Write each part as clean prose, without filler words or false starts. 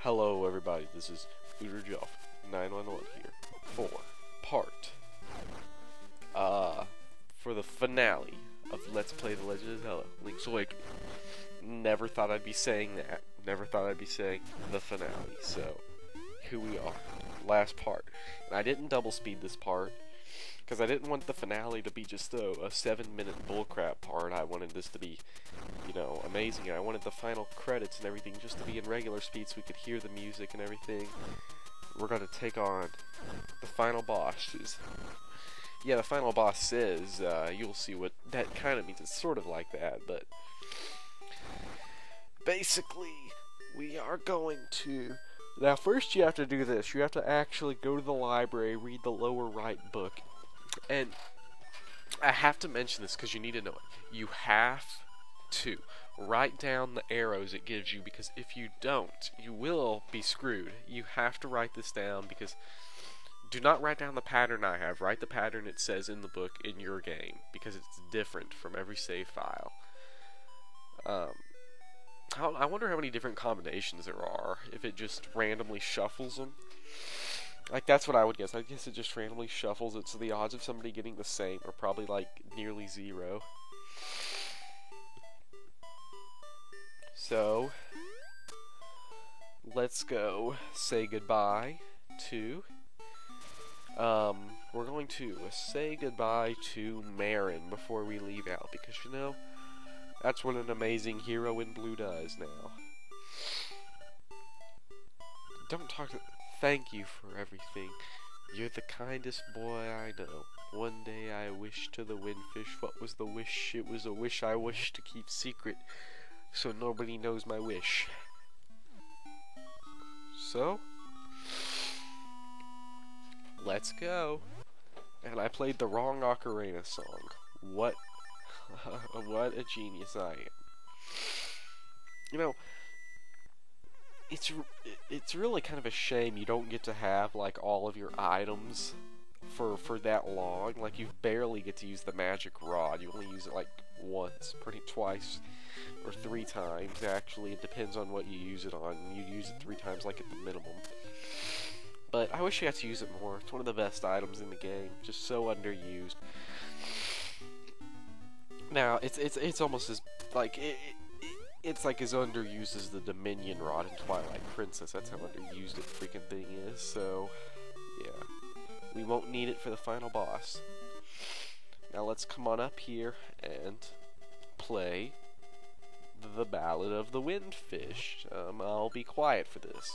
Hello everybody, this is Uderjoff 911 here for part for the finale of Let's Play The Legend of Zelda Link's Awakening. Never thought I'd be saying that. Never thought I'd be saying the finale. So here we are. Last part. And I didn't double speed this part because I didn't want the finale to be just a 7-minute bullcrap part. I wanted this to be, you know, amazing. I wanted the final credits and everything just to be in regular speed so we could hear the music and everything. We're going to take on the final boss. Yeah, the final boss says, you'll see what that kind of means. It's sort of like that, but basically, we are going to... Now, first you have to do this. You have to actually go to the library, read the lower right book. And I have to mention this because you need to know it. You have to write down the arrows it gives you, because if you don't, you will be screwed. You have to write this down, because do not write down the pattern I have. Write the pattern it says in the book in your game, because it's different from every save file. I wonder how many different combinations there are, if it just randomly shuffles them. Like, that's what I would guess. I guess it just randomly shuffles it, so the odds of somebody getting the same are probably, like, nearly 0. So, let's go say goodbye to... we're going to say goodbye to Marin before we leave out, because, you know, that's what an amazing hero in blue does now. Don't talk to... Thank you for everything. You're the kindest boy I know. One day I wished to the windfish. What was the wish? It was a wish I wished to keep secret, so nobody knows my wish. So, let's go. And I played the wrong ocarina song. What what a genius I am. You know, it's really kind of a shame you don't get to have, like, all of your items for that long. Like, you barely get to use the magic rod. You only use it, like, once, twice, or 3 times, actually. It depends on what you use it on. You use it 3 times, like, at the minimum. But I wish you got to use it more. It's one of the best items in the game. Just so underused. Now, it's almost as, like, it's like as underused as the Dominion Rod in Twilight Princess. That's how underused it freaking thing is. So, yeah. We won't need it for the final boss. Now let's come on up here and play the Ballad of the Windfish. I'll be quiet for this.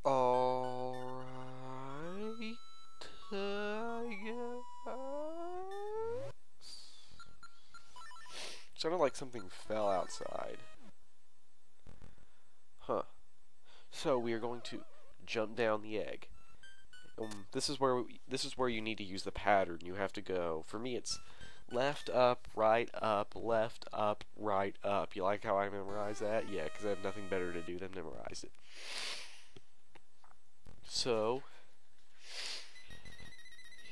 Alright, I guess. Sounded like something fell outside. Huh. So we are going to jump down the egg. This is where you need to use the pattern. You have to go. For me, it's left, up, right, right, up. You like how I memorize that? Yeah, because I have nothing better to do than memorize it. So,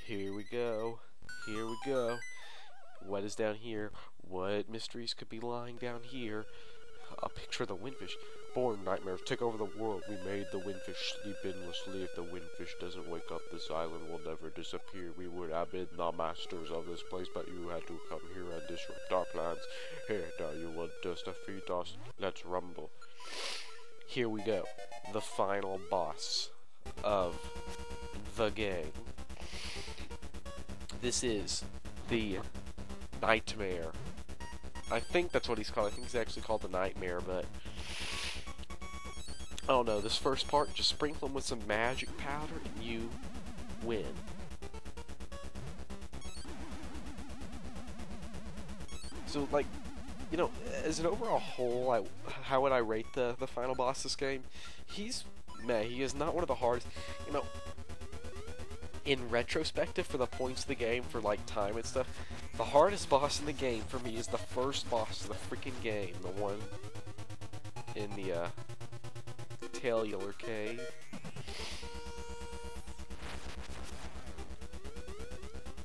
here we go. Here we go. What is down here? What mysteries could be lying down here? a picture of the windfish. Born nightmares take over the world. We made the windfish sleep endlessly. If the windfish doesn't wake up, this island will never disappear. We would have been the masters of this place, but you had to come here and disrupt our plans. Here, now you want us to defeat us? Let's rumble. Here we go. The final boss of the game. This is the Nightmare. I think that's what he's called. I think he's actually called the Nightmare, but I don't know. This first part, just sprinkle him with some magic powder and you win. So, like, you know, as an overall whole, how would I rate the final boss of this game? He's meh. He is not one of the hardest. You know, in retrospective, for the points of the game, for like time and stuff, the hardest boss in the game for me is the first boss of the freaking game, the one in the Tailor Cave.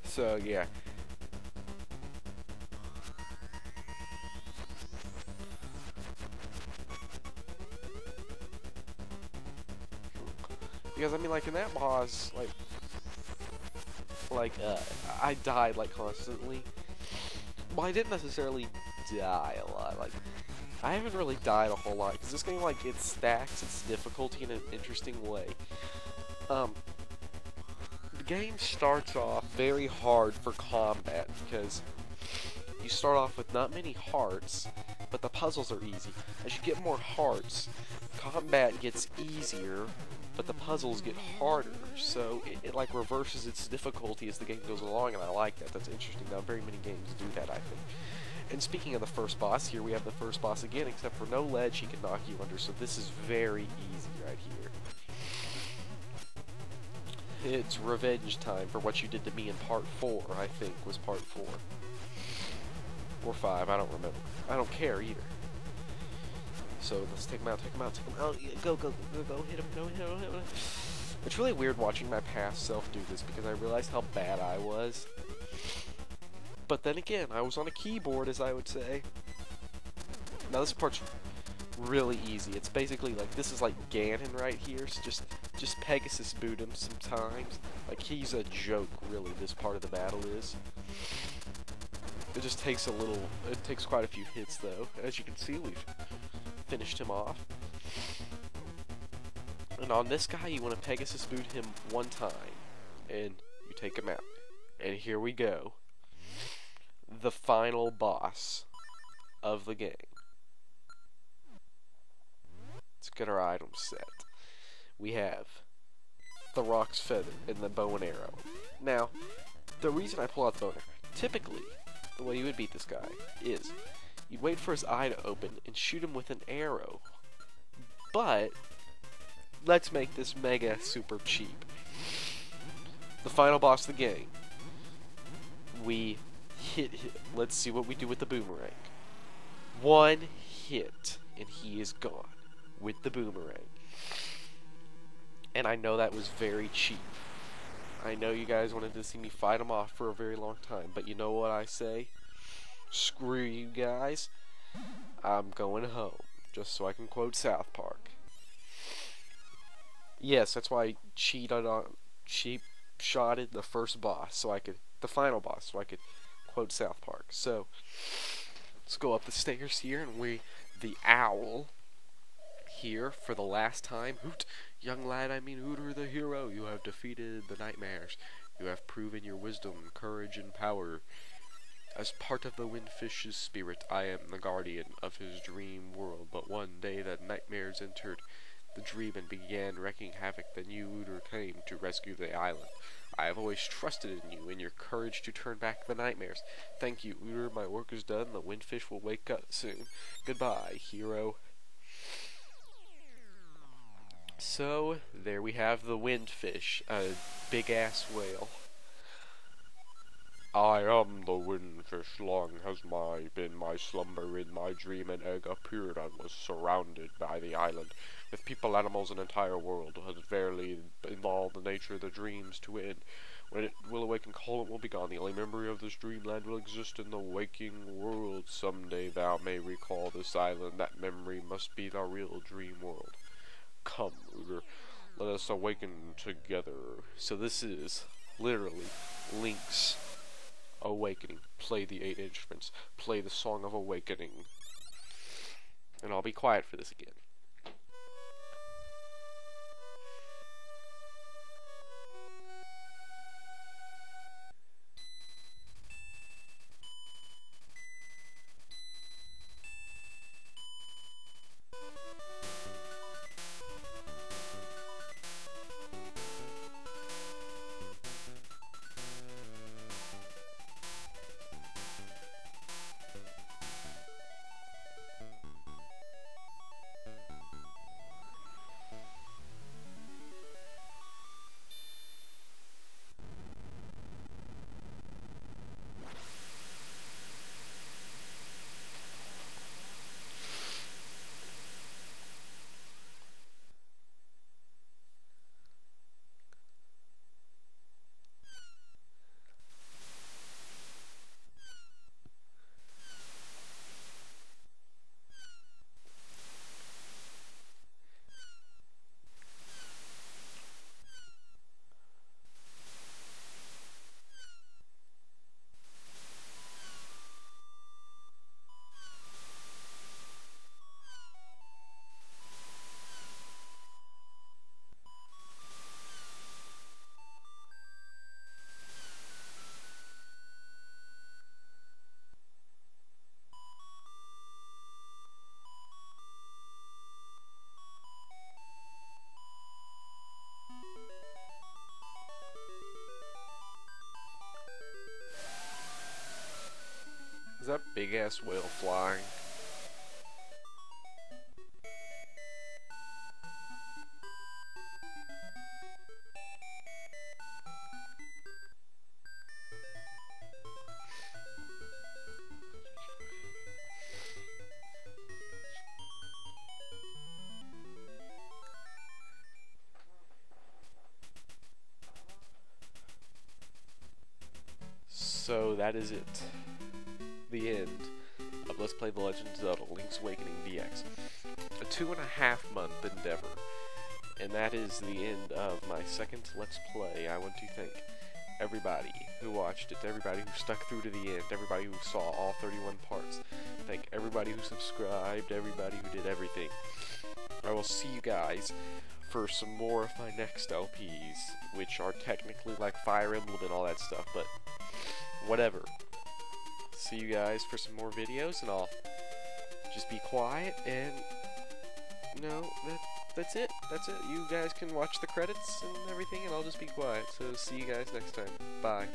So yeah. Because I mean, like in that boss, I died like constantly. Well, I didn't necessarily die a lot. Like, I haven't really died a whole lot because this game, like, it stacks its difficulty in an interesting way. The game starts off very hard for combat because you start off with not many hearts, but the puzzles are easy. As you get more hearts, combat gets easier, but the puzzles get harder, so it like reverses its difficulty as the game goes along, and I like that. That's interesting. Not very many games do that, I think. And speaking of the first boss, here we have the first boss again, except for no ledge he can knock you under, so this is very easy right here. It's revenge time for what you did to me in part 4, I think, was part 4. Or 5, I don't remember. I don't care either. So let's take him out, take him out, take him out. Go, go, go, go, hit him, no, hit him, hit him. It's really weird watching my past self do this because I realized how bad I was. But then again, I was on a keyboard, as I would say. Now this part's really easy. It's basically like, this is like Ganon right here, so just Pegasus boot him sometimes. Like, he's a joke, really, this part of the battle is. It just takes it takes quite a few hits, though. As you can see, we've finished him off. And on this guy, you want to Pegasus boot him one time, and you take him out. And here we go. The final boss of the game. Let's get our items set. We have the Rock's Feather and the bow and arrow. Now, the reason I pull out the bow and arrow, typically, the way you would beat this guy is you'd wait for his eye to open and shoot him with an arrow. But let's make this mega super cheap. The final boss of the game. We hit him. Let's see what we do with the boomerang. One hit and he is gone with the boomerang. And I know that was very cheap. I know you guys wanted to see me fight him off for a very long time, but you know what I say? Screw you guys. I'm going home, just so I can quote South Park. Yes, that's why I cheap shotted the first boss, the final boss, so I could quote South Park. So, let's go up the stairs here, and the owl, here for the last time. Hoot, young lad, I mean Hooter the hero, you have defeated the nightmares. You have proven your wisdom, courage, and power. As part of the windfish's spirit, I am the guardian of his dream world. But one day the nightmares entered the dream and began wreaking havoc. Then you, Hooter, came to rescue the island. I have always trusted in you and your courage to turn back the nightmares. Thank you, Hooter. My work is done. The windfish will wake up soon. Goodbye, hero. So, there we have the windfish, a big-ass whale. I am the windfish, long has been my slumber in my dream an egg appeared and was surrounded by the island, with people, animals, and entire world, had verily been all the nature of the dreams to end. When it will awaken, cold will be gone. The only memory of this dreamland will exist in the waking world. Someday thou may recall this island. That memory must be the real dream world. Come, Ruger, let us awaken together. So this is literally Link's awakening. Play the 8 instruments. Play the Song of Awakening. And I'll be quiet for this again. Is that big ass whale flying? So that is it. The end of Let's Play The Legend of Zelda Link's Awakening DX. A 2.5-month endeavor. And that is the end of my second Let's Play. I want to thank everybody who watched it, everybody who stuck through to the end, everybody who saw all 31 parts. Thank everybody who subscribed, everybody who did everything. I will see you guys for some more of my next LPs, which are technically like Fire Emblem and all that stuff, but whatever. See you guys for some more videos, and I'll just be quiet, and no, that's it. That's it. You guys can watch the credits and everything, and I'll just be quiet. So see you guys next time. Bye.